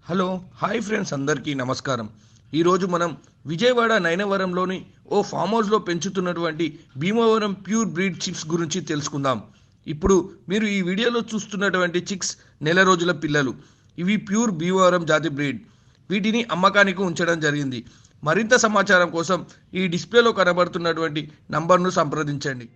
Hello hi friends అందరికీ నమస్కారం. ఈరోజు మనం విజయవాడ నయనవరంలోని ఓ ఫామ్ హౌస్లో పెంచుతున్నటువంటి భీమవరం ప్యూర్ బ్రీడ్ చిక్స్ గురించి తెలుసుకుందాం. ఇప్పుడు మీరు ఈ వీడియోలో చూస్తున్నటువంటి చిక్స్ నెల రోజుల పిల్లలు. ఇవి ప్యూర్ భీమవరం జాతి బ్రీడ్. వీటిని అమ్మకానికి ఉంచడం జరిగింది. మరింత సమాచారం కోసం ఈ డిస్ప్లేలో కనబడుతున్నటువంటి నంబర్ను సంప్రదించండి.